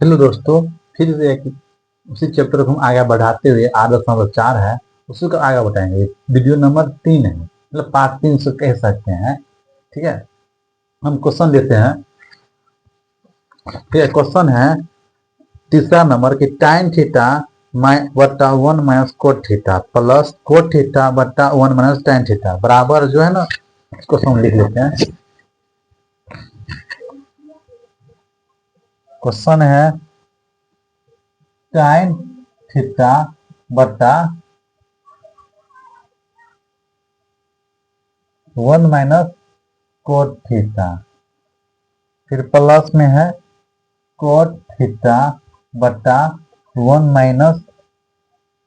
Hello दोस्तों, फिर से एक उसी चैप्टर को हम आगे बढ़ाते हुए 8.4 है, उसी को आगे बढ़ाएंगे। वीडियो नंबर 3 है, मतलब पार्ट 3 से कह सकते हैं। ठीक है, हम क्वेश्चन देते हैं। ठीक है, क्वेश्चन है तीसरा नंबर की टाइन थीटा बट्टा 1 - cot theta plus cot theta बट्टा 1 - टाइन थीटा बराबर जो है ना, इसको हम लिख लेते हैं। क्वेश्चन है टाइन थीटा बट्टा 1 - कोट थीटा, फिर प्लस में है कोट थीटा बट्टा 1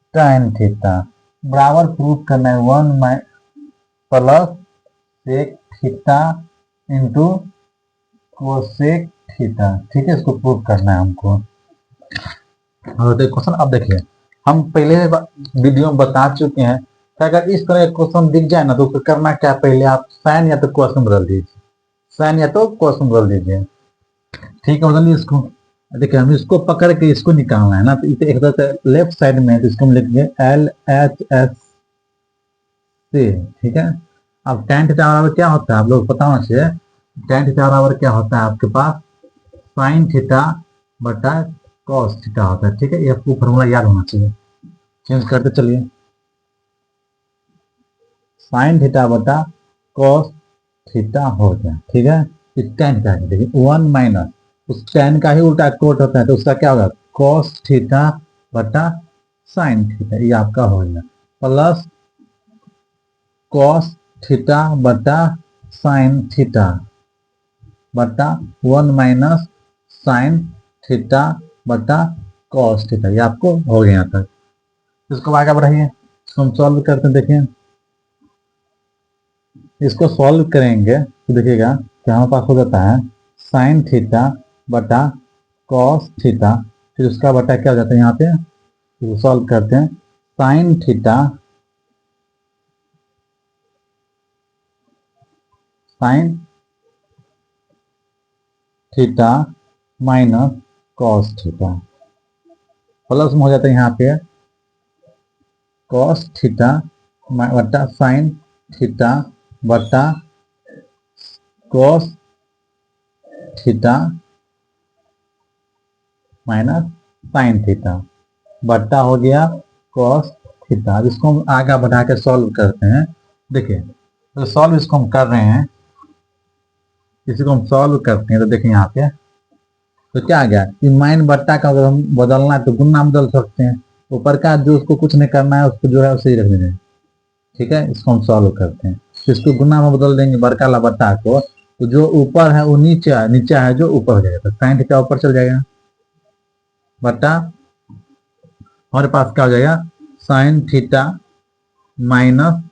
- टाइन थीटा बराबर प्रूफ करना है 1 plus sec theta into cosec theta. ठीक है, इसको प्रूफ करना है हमको। और क्वेश्चन अब देखिए, हम पहले वीडियो में बता चुके हैं कि अगर इस तरह क्वेश्चन दिख जाए ना तो उसको करना क्या, पहले आप साइन या तो क्वेश्चन बदल दीजिए, साइन या तो क्वेश्चन बदल दीजिए। ठीक है, बदलिए इसको। देखिए, हम इसको पकड़ के इसको निकालना है ना, तो इसे एक तरह से लेफ्ट साइड में है, तो इसको हम लिखेंगे LHS से। ठीक है, अब tan थीटा बराबर क्या होता है आप लोग पता होना चाहिए। tan थीटा बराबर क्या होता है आपके पास, साइन थीटा बटा कॉस थीटा होता है। ठीक है, ये आपको फॉर्मूला याद होना चाहिए। चेंज करते चलिए, साइन थीटा बटा कॉस थीटा हो गया। ठीक है, tan का है, देखिए 1 माइनस उस tan का ही उल्टा कोट होता है, तो उसका क्या होगा कॉस थीटा बटा साइन थीटा, ये आपका हो गया प्लस कॉस थीटा बटा साइन थीटा बटा 1 - साइन थीटा बटा कॉस थीटा, ये आपको हो गया यहाँ तक। इसको आगे बढ़ाइए, इसको हम सॉल्व करते हैं। देखिए, इसको सॉल्व करेंगे तो देखिएगा कि हमारे पास हो जाता है साइन थीटा बटा कॉस थीटा, फिर उसका बटा क्या हो जाता है यहाँ पे, तो सॉल्व करते हैं sine theta sine theta minus cos theta plus में हो जाता है यहाँ पे कॉस थीटा बटा साइन थीटा बटा cos theta minus sine theta बट्टा हो गया कॉस थीटा। अब इसको हम आगे बढ़ा के सॉल्व करते हैं। देखिए, तो सॉल्व इसको हम कर रहे हैं, इसी को हम सॉल्व करते हैं। तो देखिए यहाँ पे तो क्या आ गया कि माइन बट्टा का अगर हम बदलना है तो गुना में बदल सकते हैं, ऊपर का जो उसको कुछ नहीं करना है उसको जो है उसे ही रख देंगे। ठीक है, इसको हम सॉल्व करते हैं, तो इसको गुना में बदल देंगे बड़का ला बट्टा को, तो जो ऊपर है वो नीचे है, नीचे है जो ऊपर हो जाएगा, तो साइन थीटा ऊपर चल जाएगा बट्टा हमारे पास क्या हो जाएगा sine theta minus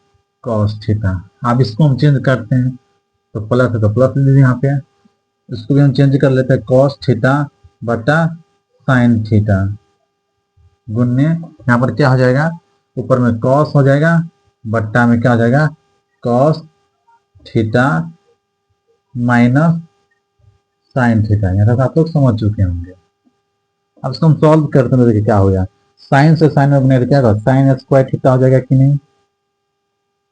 cos theta. अब इसको हम चेंज करते हैं, तो प्लस है तो प्लस ले लीजिए यहाँ पे, इसको भी हम चेंज कर लेते हैं कॉस थीटा बटा साइन थीटा गुन्ने यहाँ पर क्या हो जाएगा, ऊपर में कॉस हो जाएगा बट्टा में क्या हो जाएगा cos theta minus sine theta. यहाँ तक आप लोग समझ चुके होंगे। अब इसको हम सॉल्व करते हैं, देखिए क्या हो गया, साइन से साइन में बने तो क्या होगा साइन स्क्वायर थीटा हो जाएगा कि नहीं,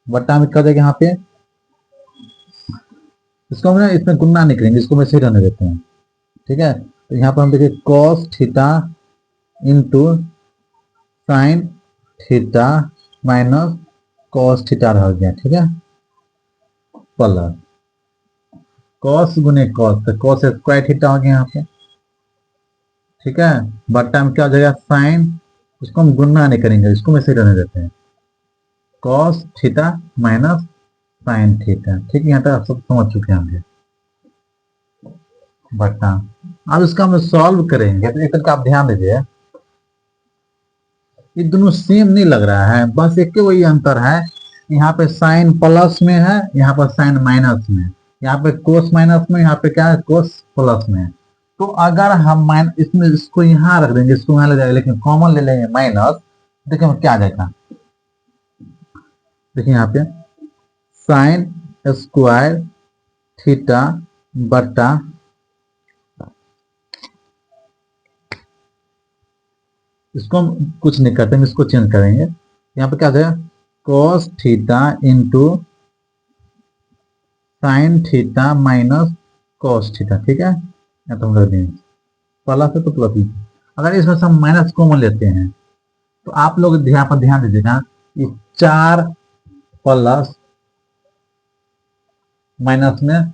बट्टा में क्या हो जाएगा यहाँ पे, इसको हम ना इसमें गुना नहीं करेंगे, इसको मैं सही रहने देते हैं। ठीक है, तो यहाँ पर हम देखिए cos theta into sine theta minus cos theta रह गया। ठीक है, प्लस कॉस गुने कॉस, तो कॉस स्क्वायर थीटा हो गया यहाँ पे। ठीक है, बट्टा में क्या हो जाएगा साइन, इसको हम गुना नहीं करेंगे, इसको मैं सही रहने देते हैं cos theta minus sine theta. ठीक है, यहाँ तक आप सब समझ चुके होंगे बट्टा। अब इसका हम सॉल्व करेंगे तो एक आप ध्यान दीजिए, ये दोनों सेम नहीं लग रहा है, बस एक वही अंतर है, यहाँ पे साइन प्लस में है, यहाँ पर साइन माइनस में, यहाँ पे कोस माइनस में, यहाँ पे क्या है कोस प्लस में। तो अगर हम इसमें इसको यहाँ रख देंगे, इसको यहाँ ले जाएंगे, लेकिन कॉमन ले लेंगे माइनस, देखिए क्या आ जाएगा, देखिए यहाँ पे साइन स्क्वायर थीटा बट्टा इसको हम कुछ नहीं करते, हम इसको चेंज करेंगे। यहाँ पे क्या हो जाएगा, cos theta into sine theta minus cos theta, ठीक है। या तो हम रख देंगे प्लस है तो प्लस ही। अगर इसमें से हम माइनस कॉमन लेते हैं तो आप लोग यहाँ पर ध्यान दीजिएगा, ये 4 प्लस माइनस में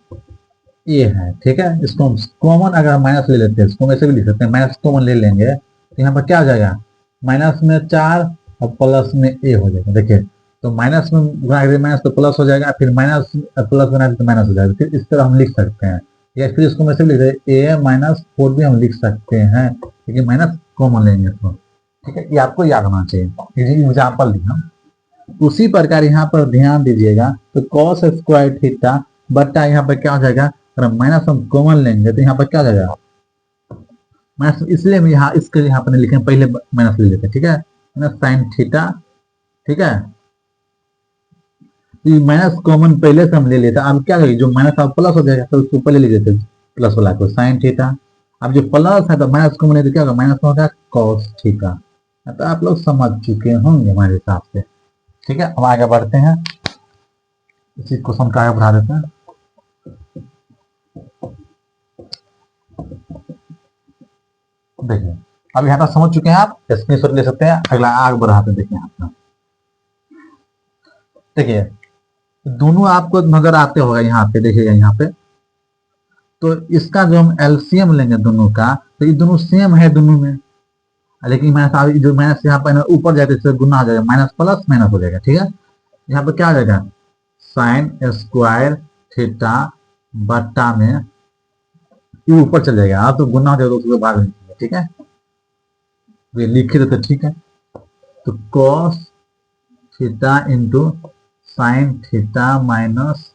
ए है, ठीक है। इसको हम कॉमन अगर माइनस ले लेते हैं, इसको हम ऐसे भी लिख सकते हैं, माइनस कॉमन ले लेंगे तो यहाँ पर क्या हो जाएगा, माइनस में 4 और प्लस में ए हो जाएगा। देखिए, तो माइनस में गुणा करें माइनस तो प्लस हो जाएगा, फिर माइनस प्लस बना तो माइनस हो जाएगा। फिर इस तरह हम लिख सकते हैं, या फिर इसको हम ऐसे भी लिख सकते हैं, ए माइनस 4 भी हम लिख सकते हैं, क्योंकि माइनस कॉमन लेंगे तो, ठीक है। ये आपको याद होना चाहिए, एग्जाम्पल दिया। उसी प्रकार यहाँ पर ध्यान दीजिएगा, तो कॉस स्क्वायर थीटा बट्टा यहाँ पर क्या हो जाएगा, अगर माइनस हम कॉमन लेंगे तो यहाँ पर क्या हो जाएगा माइनस, इसलिए हम यहाँ इसके यहाँ पर नहीं लिखेंगे, पहले माइनस ले लेते हैं, ठीक है। माइनस साइन थीटा, ठीक है। माइनस कॉमन पहले से हम ले लेते हैं, अब क्या करेंगे, जो माइनस अब प्लस हो जाएगा तो उसको पहले ले लेते हैं प्लस वाला को, साइन थीटा। अब जो प्लस है तो माइनस कॉमन ले तो क्या होगा, माइनस में होगा कॉस थीटा। तो आप लोग समझ चुके होंगे हमारे हिसाब से, ठीक है। अब आगे बढ़ते हैं, इसी क्वेश्चन का आगे बढ़ा देते हैं। देखिए, अब यहाँ तक समझ चुके हैं आप, स्क्रीनशॉट ले सकते हैं। अगला आगे बढ़ाते हैं, देखिए यहाँ पर, देखिए दोनों आपको नजर आते होगा यहाँ पे, देखिएगा यहाँ पे। तो इसका जो हम एलसीएम लेंगे दोनों का, तो ये दोनों सेम है दोनों में, लेकिन माइनस जो माइनस यहाँ पर ऊपर जाए तो इससे गुना हो जाएगा, माइनस प्लस माइनस हो जाएगा, ठीक है। यहाँ पे क्या हो जाएगा, साइन स्क्वायर थीटा बट्टा में ये ऊपर चल जाएगा, आप तो गुना हो जाएगा तो उसको भाग लिखेंगे, ठीक है। ये लिखे तो ठीक है। तो cos theta into sine theta minus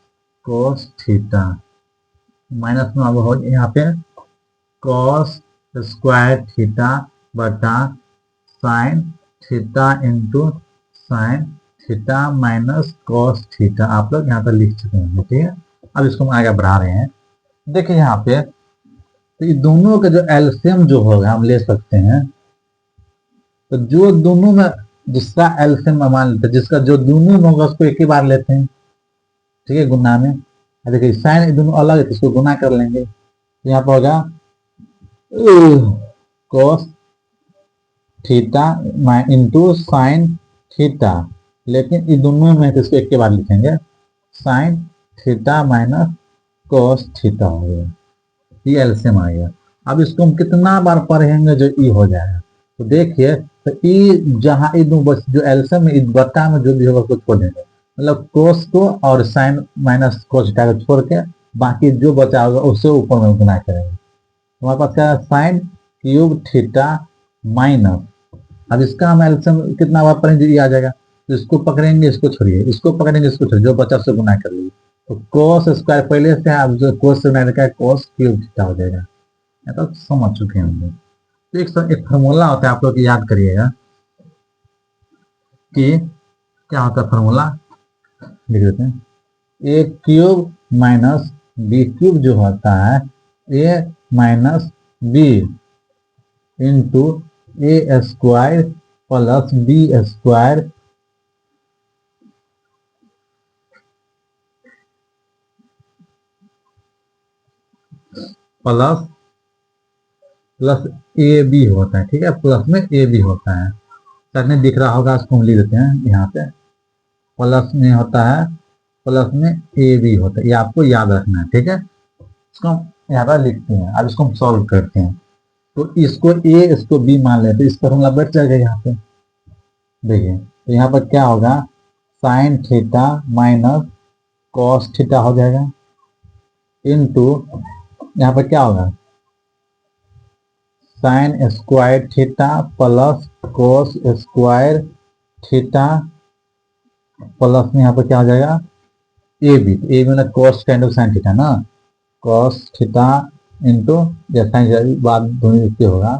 cos theta, minus में अब हो यहाँ पे कॉस स्क्वायर थीटा बटा sine theta into sine theta minus cos theta, आप लोग यहाँ पर लिख चुके हैं, ठीक है। अब इसको हम आगे बढ़ा रहे हैं। देखिए यहाँ पे, तो ये दोनों का जो एलसीएम जो होगा हम ले सकते हैं, तो जो दोनों में जिसका एलसीएम मान लेते हैं, जिसका जो दोनों में होगा उसको एक ही बार लेते हैं, ठीक है, गुना में। देखिए साइन दोनों अलग है तो इसको गुना कर लेंगे, यहाँ पर होगा cos theta into sine theta, लेकिन ये दोनों में तो इसको एक के बार लिखेंगे, sine theta minus cos theta हो गया, ये एलसीएम आ गया। अब इसको हम कितना बार पढ़ेंगे जो ई हो जाएगा, तो देखिए, तो ई जहां ई दो बस जो एलसीएम में बट्टा में जो भी होगा उसको छोड़ देंगे, मतलब कोस को और साइन माइनस कोस थीटा को छोड़ के बाकी जो बचा होगा उससे ऊपर में गुना करेंगे। हमारे पास क्या है, साइन क्यूब थीटा माइनस, अब इसका हम एलसीएम कितना बार पढ़ेंगे ये आ जाएगा, तो इसको पकड़ेंगे इसको छोड़िए, इसको पकड़ेंगे इसको छोड़िए, जो बचा उससे गुना कर लीजिए। तो कोस स्क्वायर पहले से है, अब जो कोस से गुना है कोस क्यूब थीटा हो जाएगा। तो समझ चुके हैं हम लोग। तो एक फार्मूला होता है, आप लोग याद करिएगा कि क्या होता है फार्मूला, लिख देते हैं, a cube minus b cube जो होता है, a minus b into a square plus b square plus plus a b होता है, ठीक है, प्लस में ए बी होता है। सर ने दिख रहा होगा, इसको हम लिख देते हैं यहाँ पे, प्लस में होता है, प्लस में ए बी होता है, ये आपको याद रखना है, ठीक है। इसको हम यहाँ पर लिखते हैं, अब इसको हम सॉल्व करते हैं। तो इसको ए इसको बी मान लेते हैं, तो इस फॉर्मूला बैठ जाएगा यहाँ पे। देखिए, तो यहाँ पर क्या होगा, sine theta minus cos theta हो जाएगा, इनटू यहाँ पर क्या होगा, sine square theta plus cos square theta plus में यहाँ पर क्या हो जाएगा, ए बी, ए बी मतलब कॉस का इंटू साइन थीटा ना, कॉस थीटा इंटू या साइन, बात दोनों इससे होगा,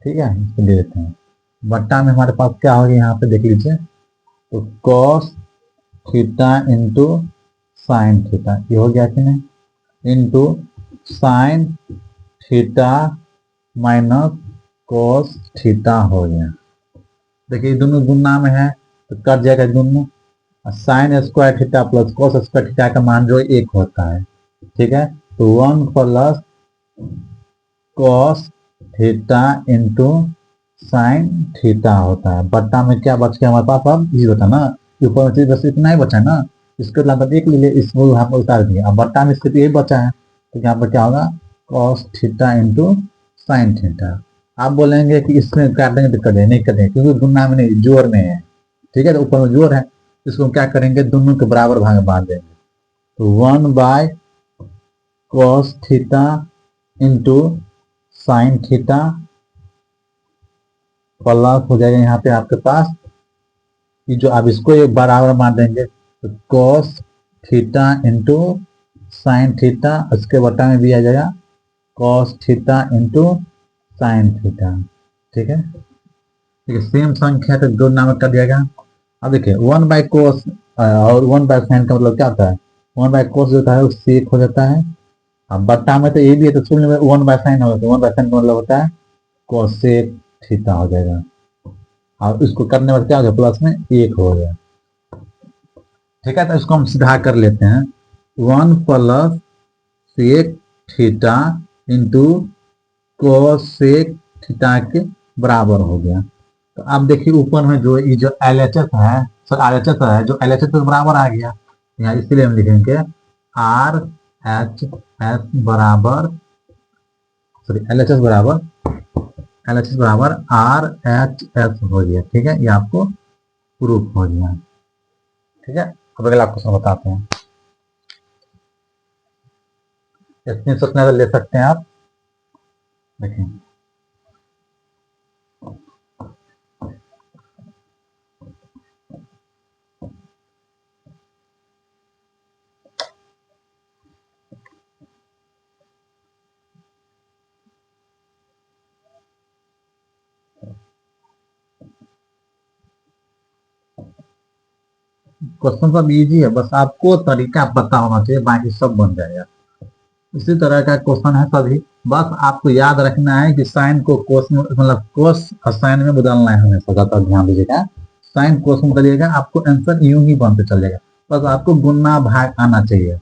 ठीक है। इसको दे देते हैं, बट्टा में हमारे पास क्या होगा यहाँ पे देख लीजिए, तो cos theta into sine theta, ये हो गया कि नहीं, into sine theta minus cos theta हो गया। देखिए दोनों गुना में है तो कट जाएगा दोनों। Sine square theta plus cos square theta का मान जो एक होता है, ठीक है। तो 1 plus cos theta into sine theta होता है। बट्टा में क्या बच गया हमारे पास, अब जीरो था ना, ऊपर में चीज बस इतना ही बचा है ना, इसके मतलब एक ले लिए, इसको यहाँ पर उतार दिया। अब बट्टा में इसके यही बचा है, तो यहाँ पर क्या होगा, cos theta into sine theta. आप बोलेंगे कि इसमें काट देंगे तो कटें, नहीं कटेंगे क्योंकि गुना में नहीं, जोड़ में है, ठीक है। तो ऊपर में जोड़ है, इसको क्या करेंगे, दोनों के बराबर भाग बांट देंगे। तो 1 by cos theta into sine theta plus हो जाएगा यहाँ पे आपके पास कि जो आप इसको एक बराबर मान देंगे, तो cos theta into sine theta, इसके बटा में भी आ जाएगा cos theta into sine theta, ठीक है। देखिए सेम संख्या तो दो नाम कर दिया गया। अब देखिए 1 बाय कोस और 1 बाय साइन का मतलब क्या होता है, 1 बाय कोस जो होता है वो सेक हो जाता है। अब बट्टा में तो ये भी है, तो शून्य में 1 बाय साइन होगा, तो 1 बाय साइन का मतलब होता है कोसेक थीटा हो जाएगा। और इसको करने में क्या हो गया, प्लस में 1 हो गया, ठीक है। तो इसको हम सीधा कर लेते हैं, 1 plus sec theta into cosec theta के बराबर हो गया। तो आप देखिए ऊपर में जो ये जो LHS है, सर RHS है, जो LHS के बराबर आ गया यहाँ, इसीलिए हम लिखेंगे RHS बराबर, सॉरी LHS बराबर RHS हो गया, ठीक है। ये आपको प्रूफ हो गया, ठीक है। अब अगला क्वेश्चन बताते हैं, स्क्रीनशॉट में ले सकते हैं आप, देखिए क्वेश्चन सब इजी है, बस आपको तरीका पता होना चाहिए, बाकी सब बन जाएगा। इसी तरह का क्वेश्चन है सभी, बस आपको याद रखना है कि साइन को कोस में, मतलब कोस और साइन में बदलना है हमेशा, ज्यादा ध्यान दीजिएगा। साइन कोस में बदलिएगा, आपको आंसर यूं ही बनते चलेगा, बस आपको गुना भाग आना चाहिए।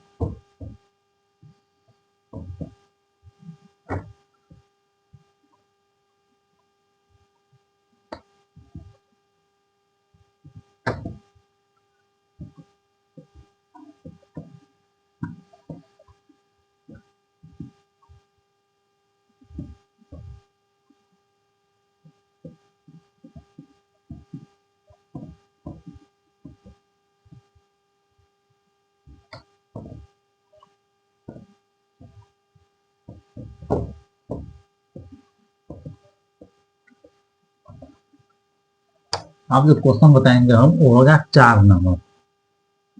आप जो क्वेश्चन बताएंगे हम, वो होगा 4 नंबर,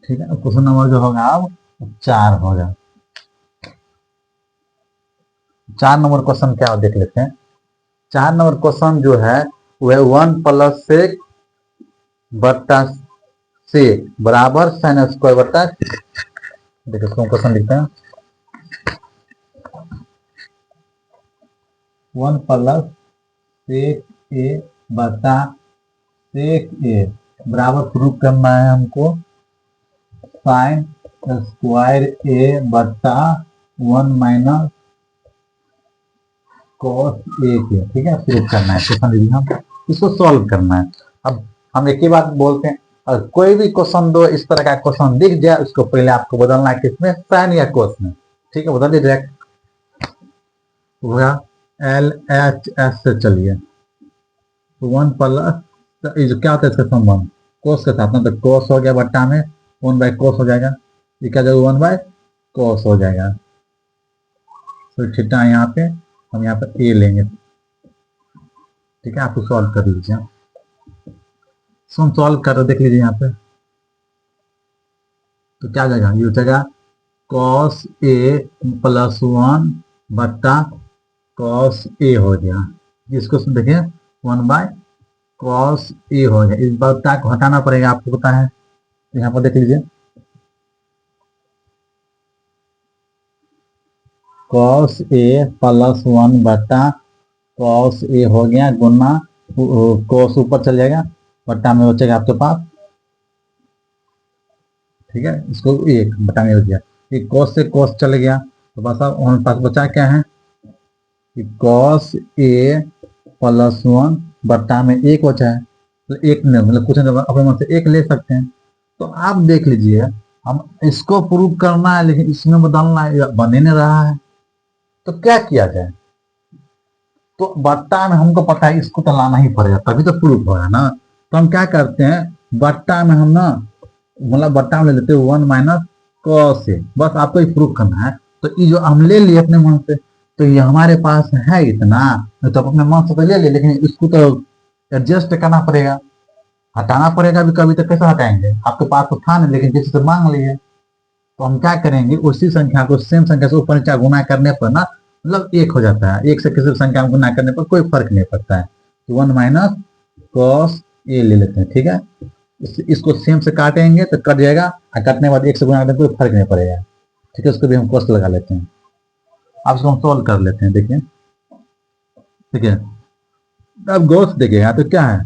ठीक है। क्वेश्चन नंबर जो होगा अब 4 होगा। 4 नंबर क्वेश्चन क्या देख लेते हैं। 4 नंबर क्वेश्चन जो है वह 1 प्लस सेक बट्टा सेक बराबर साइन स्क्वायर बट्टा, देखिए क्वेश्चन लिखते हैं, 1 प्लस सेक ए बट्टा सेक ए बराबर प्रूफ करना है हमको साइन स्क्वायर ए बट्टा 1 माइनस कॉस ए के, ठीक है। प्रूफ करना है, क्वेश्चन लीजिए, हम इसको सॉल्व करना है। अब हम एक ही बात बोलते हैं, अगर कोई भी क्वेश्चन दो इस तरह का क्वेश्चन दिख जाए, उसको पहले आपको बदलना है किसमें, साइन या कोस में, ठीक है। बदल दीजिए डायरेक्ट, होगा LHS से चलिए, 1 प्लस, ये जो क्या होता है इसका संबंध कोस के साथ ना, तो कोस हो गया बट्टा में 1 बाय कोस हो जाएगा, ये क्या जाएगा 1 बाय कोस हो जाएगा। तो थीटा यहाँ पे हम यहाँ पर ए लेंगे, ठीक है। आपको सॉल्व कर लीजिए, सॉल्व कर देख लीजिए यहाँ पे, तो क्या जाएगा, ये हो जाएगा कॉस ए प्लस 1 बट्टा कॉस ए हो गया। इसको देखिए 1 बाय कॉस ए हो गया, इस बट्टा को हटाना पड़ेगा, आपको पता है। तो यहाँ पर देख लीजिए कॉस ए प्लस 1 बट्टा कॉस ए हो गया गुना कॉस ऊपर चल जाएगा, बट्टा में बचेगा आपके पास, ठीक है। इसको एक बटा में हो गया, एक कॉस से कॉस चल गया, तो बस अब हमारे पास बचा क्या है कि कॉस ए प्लस वन बट्टा में एक बचा है, तो एक नहीं मतलब कुछ नहीं, अपने मन से एक ले सकते हैं। तो आप देख लीजिए, हम इसको प्रूव करना है लेकिन इसमें बदलना है, बन ही नहीं रहा है, तो क्या किया जाए। तो बट्टा में हमको पता है इसको तो लाना ही पड़ेगा तभी तो प्रूफ होगा ना। तो हम क्या करते हैं, बट्टा में हम ना मतलब बट्टा में ले लेते हैं वन माइनस कॉस से, बस आपको ही प्रूफ करना है। तो ये जो हम ले लिए अपने मन से, तो ये हमारे पास है इतना, तो अपने मन से तो ले ले, लेकिन इसको तो एडजस्ट करना पड़ेगा, हटाना पड़ेगा भी, कभी तो कैसे हटाएंगे, आपके पास तो था नहीं लेकिन किसी से मांग लिए। तो हम क्या करेंगे, उसी संख्या को सेम संख्या से ऊपर नीचे गुना करने पर ना मतलब एक हो जाता है, एक से किसी भी संख्या में गुना करने पर कोई फर्क नहीं पड़ता है। तो वन माइनस कॉस ए ले लेते हैं, ठीक है। इसको सेम से काटेंगे तो कट जाएगा, और कटने के बाद एक से गुना करने पर कोई फर्क नहीं पड़ेगा, ठीक है। उसको भी हम कॉस लगा लेते हैं। अब इसको हम सोल्व कर लेते हैं, देखिए, ठीक है। अब गॉस देखिएगा तो क्या है,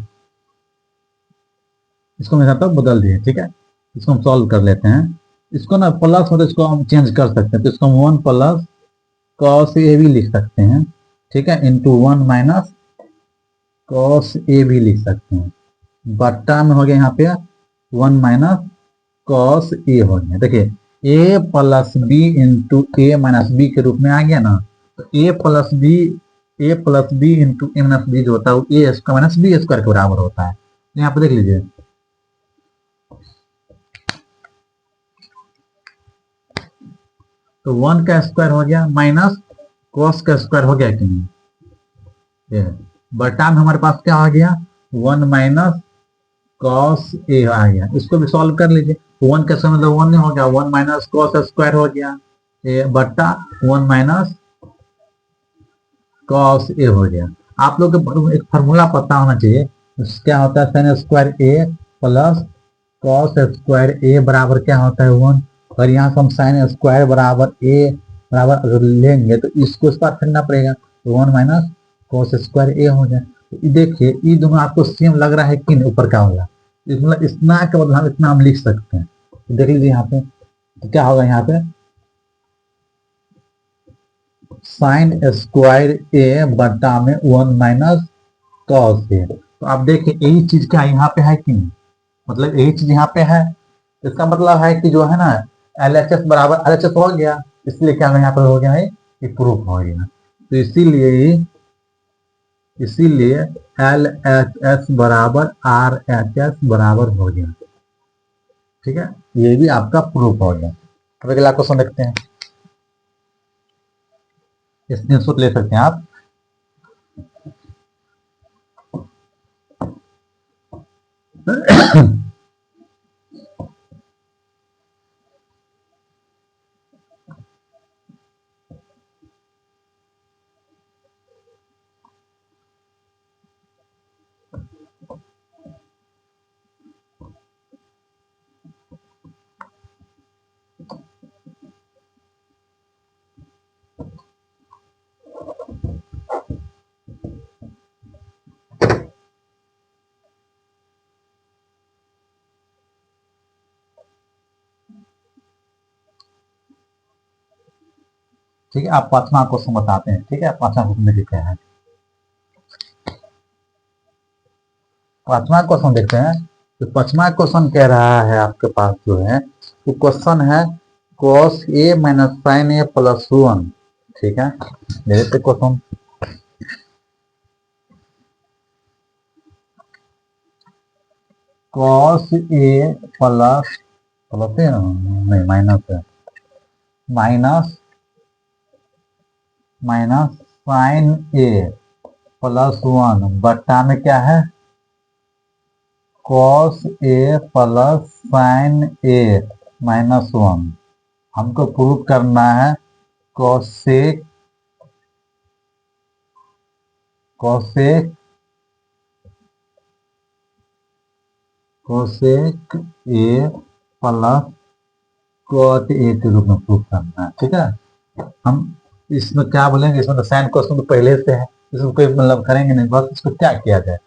इसको मेरे साथ बदल दिए, ठीक है। इसको हम सॉल्व कर लेते हैं। इसको ना प्लस हो तो इसको हम चेंज कर सकते हैं, तो इसको हम वन प्लस कॉस ए भी लिख सकते हैं, ठीक है, into one minus cos A भी लिख सकते हैं। बट्टा में हो गया यहाँ पे वन माइनस कॉस ए हो गया, देखिए ए प्लस बी इंटू ए माइनस बी के रूप में आ गया ना। तो ए प्लस बी इंटू ए माइनस बी जो होता है वो ए स्क्वायर माइनस बी स्क्वायर के बराबर होता है। यहाँ पे देख लीजिए, तो वन का स्क्वायर हो गया माइनस कॉस का स्क्वायर हो गया कि नहीं, ये बटा में हमारे पास क्या आ गया, वन माइनस कॉस ए आ गया। इसको भी सॉल्व कर लीजिए, वन का स्क्वायर मतलब वन नहीं हो गया, वन माइनस कॉस स्क्वायर हो गया, ए बट्टा वन माइनस कॉस ए हो गया। आप लोग को एक फार्मूला पता होना चाहिए, क्या होता है sine square A plus cos square a बराबर क्या होता है वन। और यहाँ से हम साइन स्क्वायर बराबर ए बराबर अगर लेंगे तो इसको इस बार करना पड़ेगा, तो वन माइनस कॉस स्क्वायर ए हो जाए। तो देखिए ये दोनों आपको सेम लग रहा है कि नहीं, ऊपर का होगा, मतलब इतना के बदले हम इतना हम लिख सकते हैं। तो देख लीजिए यहाँ पे, तो क्या होगा यहाँ पे साइन स्क्वायर ए बटा में वन माइनस कॉस ए। तो आप देखिए यही चीज क्या यहाँ पे है कि नहीं, मतलब यही चीज यहाँ पे है। इसका मतलब है कि जो है ना एल एच एस बराबर एल एच एस हो गया, इसलिए क्या यहाँ पर हो गया है ये प्रूफ हो गया। तो इसीलिए एल एच एस बराबर आर एच एस बराबर हो गया, ठीक है। ये भी आपका प्रूफ हो गया। अब अगला क्वेश्चन देखते हैं, स्क्रीनशॉट ले सकते हैं आप। ठीक है, आप पांचवा क्वेश्चन बताते हैं, ठीक है। पांचवा क्वेश्चन में लिखे हैं, पांचवा क्वेश्चन देखते हैं। तो पांचवा क्वेश्चन कह रहा है आपके पास जो है वो क्वेश्चन है cos A minus sine A plus one, ठीक है। देखते question, cos A plus plus है नहीं माइनस है, minus minus sine A plus one बट्टा में क्या है cos A plus sine A minus one. हमको प्रूव करना है cosec cosec cosec A plus cot A के रूप में प्रूव करना है, ठीक है। हम इसमें क्या बोलेंगे, इसमें तो साइन कोस तो पहले से है, इसमें कोई मतलब करेंगे नहीं, बस इसको क्या किया जाए।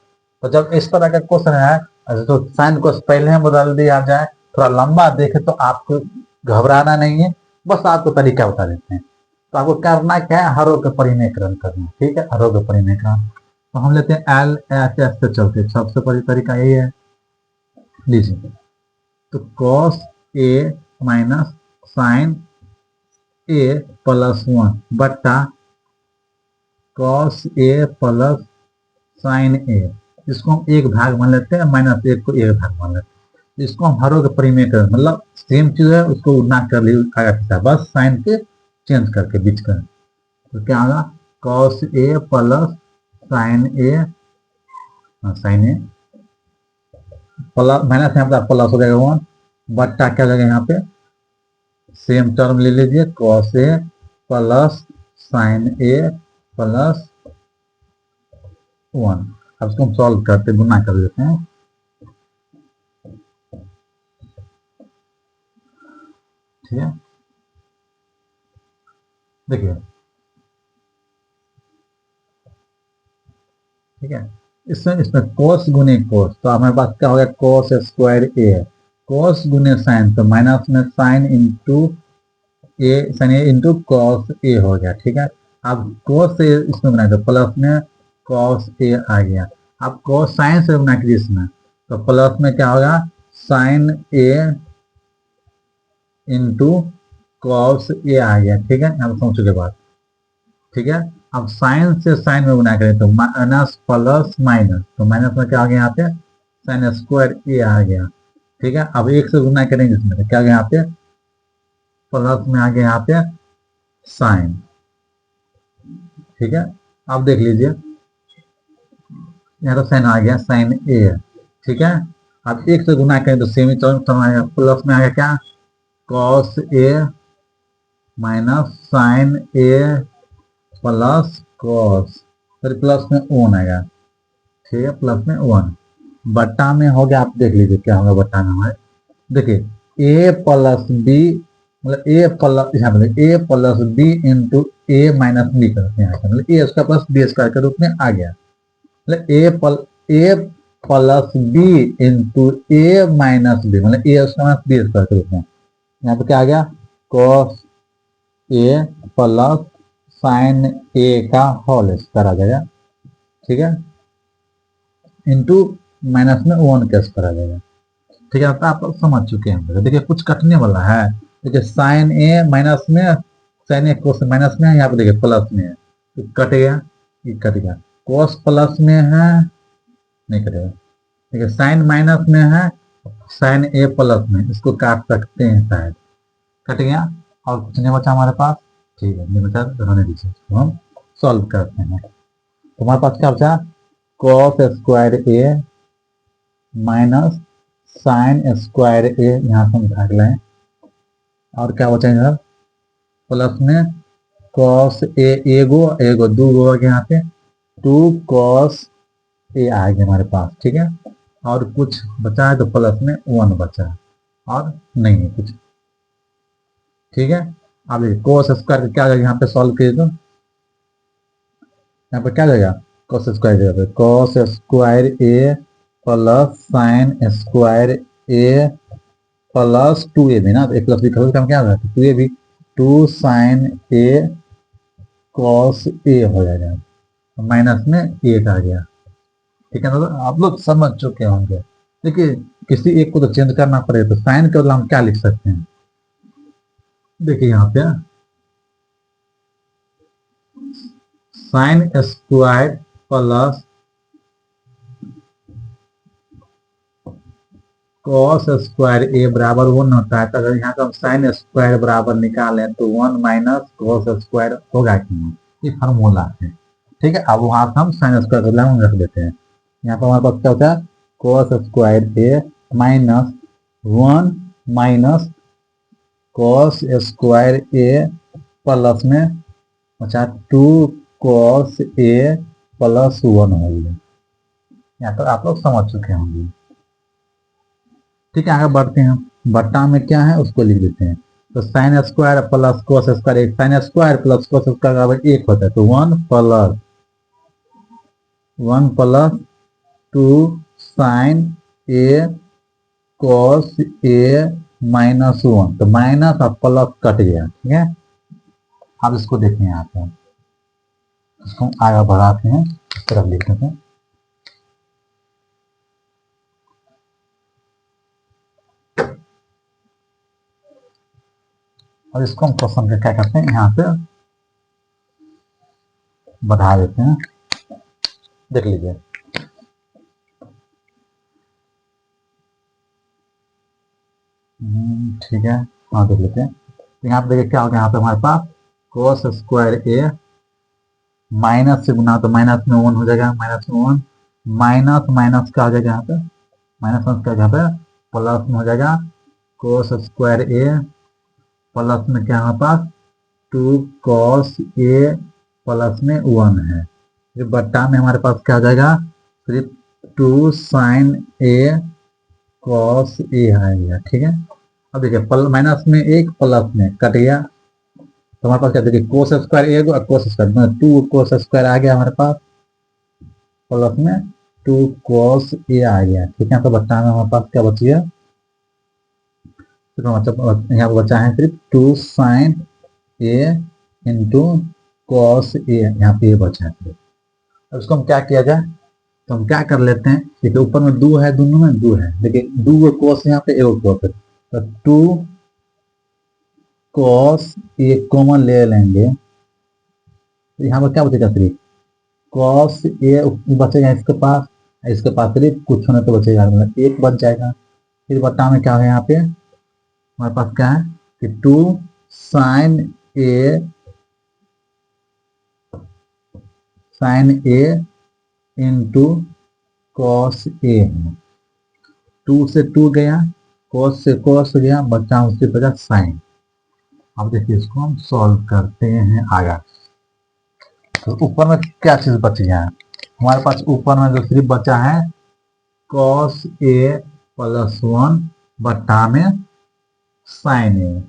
तो जब इस तरह का क्वेश्चन है, अच्छा तो साइन कोस पहले में बदल दिया जाए, थोड़ा लंबा देखे तो आपको घबराना नहीं है, बस आपको तरीका बता देते हैं। तो आपको करना क्या है, हरों का परिमेयकरण करना, ठीक है, हरों का परिमेयकरण। तो हम लेते हैं एल एच एस से चलते, सबसे पहले तरीका यही है, लीजिए। तो cos A minus sine A plus 1 बट्टा कॉस ए प्लस साइन ए, इसको हम एक भाग मान लेते हैं, माइनस एक को एक भाग मान लेते हैं। इसको हम हरों के परिमेयकरण, मतलब सेम चीज है, उसको ना कर ली आगे पीछे, बस साइन के चेंज करके बीच कर। तो क्या होगा, cos A plus sine A, sign A plus minus यहाँ पर प्लस हो जाएगा 1 बट्टा क्या हो जाएगा यहाँ पे, सेम टर्म ले लीजिए, cos A plus sine A plus 1। अब इसको हम सॉल्व करते, गुना कर देते हैं, ठीक है। देखिए ठीक है, इसमें इसमें कोस गुने कोस, तो हमारे पास क्या हो गया, कोस स्क्वायर ए, कोस गुने साइन, तो माइनस में sine into A, sign A into cos A हो गया, ठीक है। अब कोस से इसमें बनाए तो प्लस में कॉस ए आ गया। अब कोस साइन से बना कीजिए इसमें, तो प्लस में क्या होगा, sign A into cos A आ गया, ठीक है। अब समझो के बाद, ठीक है। अब साइन से साइन में गुना करें तो माइनस प्लस माइनस, तो माइनस में क्या आ गया यहाँ पे, साइन स्क्वायर ए आ गया, ठीक है। अब एक से गुना करेंगे इसमें, तो क्या आ गया यहाँ पे, प्लस में आ गया यहाँ पे साइन, ठीक है। अब देख लीजिए यहाँ तो साइन आ गया, साइन ए, ठीक है। अब एक से गुना करें तो सेमी टर्म आएगा, प्लस में आ गया क्या, cos A minus sine A plus cos, फिर प्लस में 1 आएगा, ठीक है, प्लस में 1 बट्टा में हो गया। आप देख लीजिए क्या होगा बट्टा में हमारे, देखिए ए प्लस बी, मतलब ए प्लस, यहाँ पे ए प्लस बी इंटू ए माइनस बी करते हैं, मतलब ए स्क्वायर प्लस बी स्क्वायर के रूप में आ गया, मतलब ए प्लस बी इंटू ए माइनस बी, मतलब ए स्क्वायर माइनस बी स्क्वायर के रूप में। यहाँ पे क्या आ गया, कॉस ए प्लस साइन ए का होल स्क्वायर आ जाएगा, ठीक है, इंटू माइनस में 1 का स्क्वायर आ जाएगा, ठीक है। तो आप लोग समझ चुके हैं, देखिए कुछ कटने वाला है, देखिए साइन ए माइनस में, साइन ए कोस माइनस में है, यहाँ पे देखिए प्लस में है, तो कट गया, ये कट गया, कोस प्लस में है, नहीं कटेगा, ठीक है। साइन माइनस में है, साइन ए प्लस में, इसको काट सकते हैं शायद, कट गया, और कुछ नहीं बचा हमारे पास, ठीक है, नहीं बचा तो रहने दीजिए, तो हम सॉल्व करते हैं। तो हमारे पास क्या बचा, कॉस स्क्वायर ए माइनस साइन स्क्वायर ए, यहाँ से हम भाग लें, और क्या बचा इधर, प्लस में कॉस ए, एगो एगो दो गो आ गया यहाँ पे, 2 कॉस ए आ गया हमारे पास, ठीक है। और कुछ बचा है तो प्लस में 1 बचा है, और नहीं है कुछ, ठीक है। अब देखिए कोस स्क्वायर क्या जाएगा, यहाँ पे सॉल्व कीजिए तो यहाँ पे क्या जाएगा, कॉस स्क्वायर जगह पे कॉस स्क्वायर ए प्लस साइन स्क्वायर ए प्लस 2a भी ना, तो ए प्लस बी करोगे तो क्या होगा, 2a भी, 2 साइन ए कॉस ए हो जाएगा, माइनस में 8 आ गया, ठीक है ना। तो आप लोग समझ चुके होंगे। देखिए किसी एक को तो चेंज करना पड़ेगा, तो साइन के बदले हम क्या लिख सकते हैं, देखिए यहाँ पे sine square plus cos square a बराबर 1 होता है, तो अगर यहाँ का हम साइन स्क्वायर बराबर निकालें तो 1 माइनस कॉस स्क्वायर होगा कि नहीं, ये फार्मूला है, ठीक है। अब वहां से हम साइन स्क्वायर का हम रख देते हैं, यहाँ पर हमारे पास क्या होता है, कॉस स्क्वायर ए माइनस 1 माइनस कॉस स्क्वायर ए प्लस में अच्छा 2 कॉस ए प्लस 1 हो गया। यहाँ पर आप लोग समझ चुके होंगे, ठीक है। आगे बढ़ते हैं, बट्टा में क्या है उसको लिख देते हैं, तो sine square plus cos square, एक sine square plus cos square बराबर एक होता है, तो 1 plus 2 sine a cos a -1, तो माइनस और प्लस कट गया, ठीक है। अब इसको देखें यहाँ पे, इसको आगे बढ़ाते हैं, इस तरफ लिख देते हैं। और इसको हम क्वेश्चन का क्या करते हैं, यहाँ पे बढ़ा देते हैं, देख लीजिए। ठीक है, हाँ देख लेते हैं। तो यहाँ पे देखिए क्या होगा, यहाँ पे हमारे पास कोस स्क्वायर ए माइनस से गुना, तो माइनस में 1 हो जाएगा, माइनस में 1 माइनस माइनस क्या हो जाएगा यहाँ पे, माइनस माइनस क्या यहाँ पे प्लस में हो जाएगा, कोस स्क्वायर ए प्लस में क्या हमारे पास 2 कॉस ए प्लस में 1 है। ये बट्टा में हमारे पास क्या हो जाएगा, सिर्फ 2 साइन ए कॉस ए है, ठीक है। अब देखिए माइनस में एक प्लस में कट गया, तो हमारे पास क्या, देखिए कोस स्क्वायर ए और कोस स्क्वायर 2 कोस स्क्वायर आ गया हमारे पास, प्लस में 2 कॉस ए आ गया, ठीक है। तो बच्चा में हमारे पास क्या बच गया, मतलब यहाँ पर बचा है सिर्फ 2 sine A into cos A, यहाँ पे ये बचा है। अब इसको हम क्या किया जाए, तो हम क्या कर लेते हैं, देखिए ऊपर में 2 है, दोनों में 2 है, देखिए 2 कोस यहाँ पे एक कोस है, तो 2 कॉस ए कॉमन ले लेंगे, तो यहाँ पर क्या बचेगा, सिर्फ कॉस ए बचेगा इसके पास सिर्फ कुछ होने तो बचेगा, मतलब एक बच जाएगा। फिर बट्टा में क्या है, यहाँ पे हमारे पास क्या है कि 2 sine A into cos A है, 2 से 2 गया, कॉस से कॉस गया, बचा उसके बचा साइन। अब देखिए इसको हम सॉल्व करते हैं आगे। तो ऊपर में क्या चीज बच गया है, हमारे पास ऊपर में जो सिर्फ बचा है कॉस ए प्लस 1 बट्टा में साइन ए,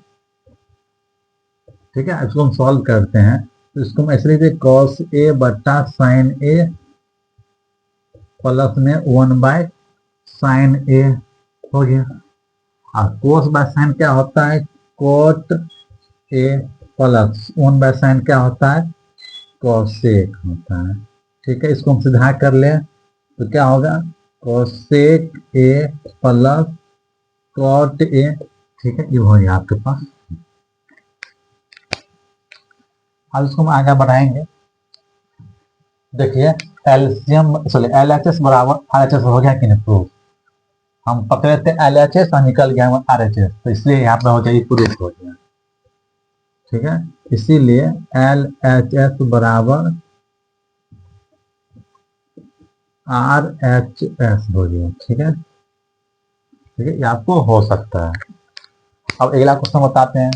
ठीक है। इसको हम सॉल्व करते हैं, तो इसको हम ऐसे लिखते कॉस ए बट्टा साइन ए प्लस में 1/साइन ए हो गया। और कोस बाय साइन क्या होता है, कोट ए प्लस 1/साइन क्या होता है, कोसेक होता है, ठीक है। इसको हम सीधा कर ले तो क्या होगा, cosec A plus cot A, ठीक है, ये हो गया आपके पास। अब इसको हम आगे बढ़ाएंगे, देखिए एलसीएम सॉरी एलएचएस बराबर आरएचएस हो गया कि नहीं प्रूफ, हम पकड़े थे एलएचएस और निकल गया आरएचएस, तो इसलिए यहाँ पे हो जाएगी प्रूफ हो गया, ठीक है। इसीलिए एलएचएस बराबर आरएचएस हो गया, ठीक है, ठीक है, ये आपको हो सकता है। अब अगला क्वेश्चन बताते हैं,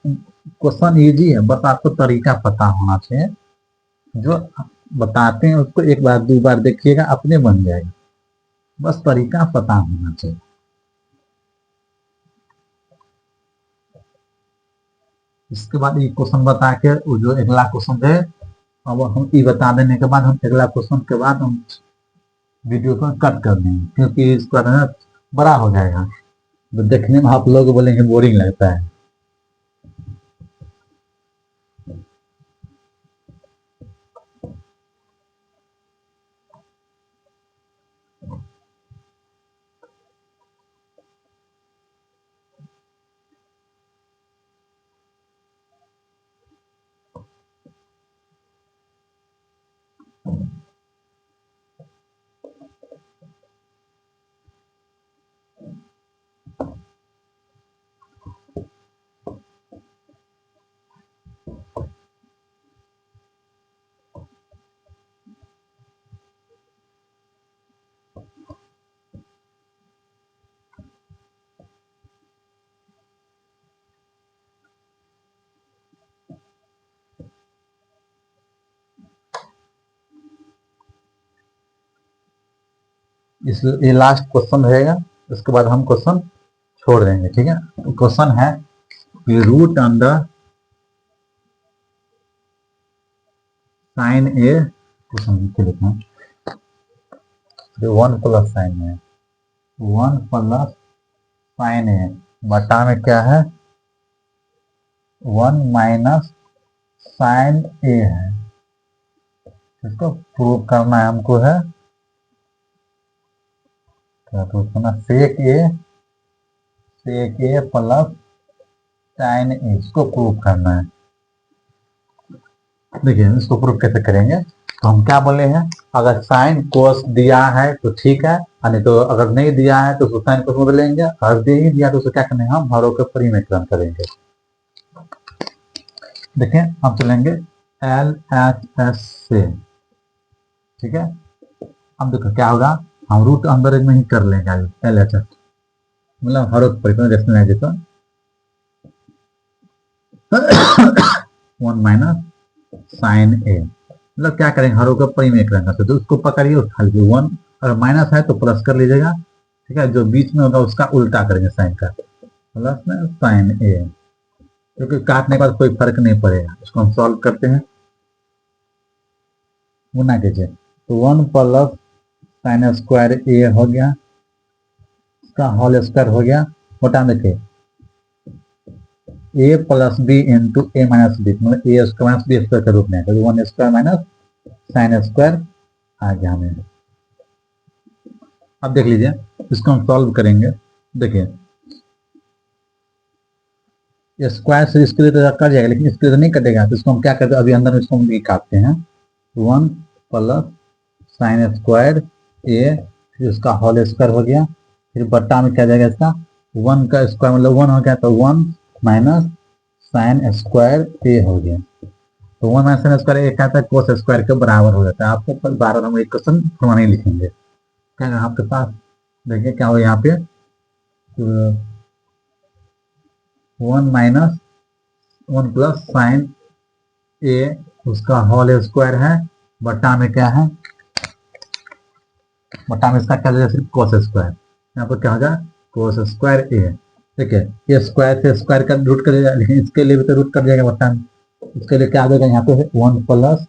क्वेश्चन इजी है, बस आपको तरीका पता होना चाहिए, जो बताते हैं उसको एक बार 2 बार देखिएगा अपने बन जाएगा, बस तरीका पता होना चाहिए। इसके बाद ये क्वेश्चन बता के जो अगला क्वेश्चन है, अब हम ये बता देने के बाद हम अगला क्वेश्चन के बाद हम वीडियो को कट कर देंगे, क्योंकि इसका ना बड़ा हो जाएगा, तो देखने में आप लोग बोलेंगे बोरिंग लगता है। इस ये लास्ट क्वेश्चन रहेगा, उसके बाद हम क्वेश्चन छोड़ देंगे। ठीक है, क्वेश्चन है रूट अंडर साइन ए, क्वेश्चन लिख लेते हैं, 1 प्लस साइन ए, 1 प्लस साइन ए बटा में क्या है 1 माइनस साइन ए है। इसको प्रूव करना है हमको, है क्या प्रूव करना, सेक ए प्लस साइन ए, इसको प्रूव करना है। देखिए इसको प्रूव कैसे करेंगे, तो हम क्या बोले हैं, अगर साइन कोस दिया है तो ठीक है, नहीं तो अगर नहीं दिया है तो साइन कोस में बदलेंगे, अगर दे ही दिया तो उसे क्या करना है, हम हरों के परिमेकरण करेंगे। देखें हम चलेंगे एल एच एस से, ठीक है। अब देखो क्या होगा, हम रूट अंदर में ही कर लेंगे एल एच एस, मतलब हरों के परिमेकरण है तो 1 माइनस साइन ए, मतलब क्या करेंगे हरों का परिमेकरण करते, तो उसको पकड़िए उठा लीजिए, 1 अगर माइनस है तो प्लस कर लीजिएगा, ठीक है। जो बीच में होगा उसका उल्टा करेंगे साइन का, प्लस में साइन ए, क्योंकि काटने के बाद कोई फर्क नहीं पड़ेगा। इसको हम सॉल्व करते हैं, गुना कीजिए, तो 1 प्लस साइन स्क्वायर ए हो गया, इसका होल स्क्वायर हो गया, बटा देखिए ए प्लस बी इंटू ए माइनस बी, मतलब ए स्क्वायर माइनस बी स्क्वायर के रूप में, तो 1 स्क्वायर माइनस साइन स्क्वायर आ गया हमें। अब देख लीजिए इसको हम सॉल्व करेंगे, देखिए स्क्वायर से इसके लिए तो कट जाएगा, लेकिन इसके लिए तो नहीं कटेगा, तो इसको हम क्या करते हैं, अभी अंदर में इसको हम काटते हैं, 1 प्लस साइन स्क्वायर ए, फिर उसका होल स्क्वायर हो गया, फिर बट्टा में क्या जाएगा इसका 1 का स्क्वायर, मतलब 1 हो गया, तो 1 माइनस साइन स्क्वायर ए हो गया, तो 1 माइनस साइन स्क्वायर ए कहता है कोस स्क्वायर के बराबर हो जाता है। आपको बार हम एक क्वेश्चन फॉर्मा नहीं लिखेंगे, क्या है आपके पास, देखिए क्या हो यहाँ पे, तो 1 माइनस 1 प्लस साइन ए, उसका होल स्क्वायर है, बट्टा में क्या है, बट्टा में इसका क्या जाएगा सिर्फ कोस स्क्वायर, यहाँ पर क्या होगा कोस स्क्वायर ए। ठीक है, ये स्क्वायर से स्क्वायर का रूट कर देगा, लेकिन इसके लिए भी तो रूट कर जाएगा बट्टा में, इसके लिए क्या आ जाएगा यहाँ पे 1 प्लस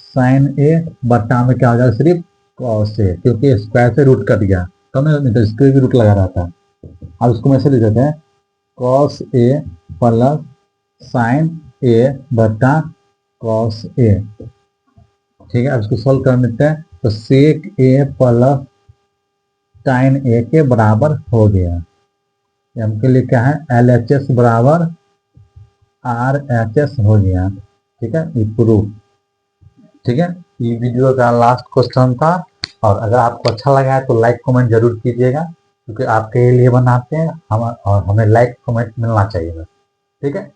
साइन ए, बट्टा में क्या हो जाएगा सिर्फ कॉस ए, क्योंकि स्क्वायर से रूट कट गया, तो नहीं तो इसके भी रूट लगा रहता है। अब इसको मैं ऐसे लिख देते हैं कॉस ए प्लस साइन ए बट्टा कॉस ए, ठीक है। अब इसको सॉल्व कर लेते हैं, तो सेक ए प्लस साइन ए के बराबर हो गया, हमके लिए क्या है एल एच एस बराबर आर एच एस हो गया, ठीक है, ये प्रूफ। ठीक है, ये वीडियो का लास्ट क्वेश्चन था, और अगर आपको अच्छा लगा है तो लाइक कमेंट जरूर कीजिएगा, क्योंकि आपके लिए बनाते हैं हम, और हमें लाइक कमेंट मिलना चाहिए, ठीक है।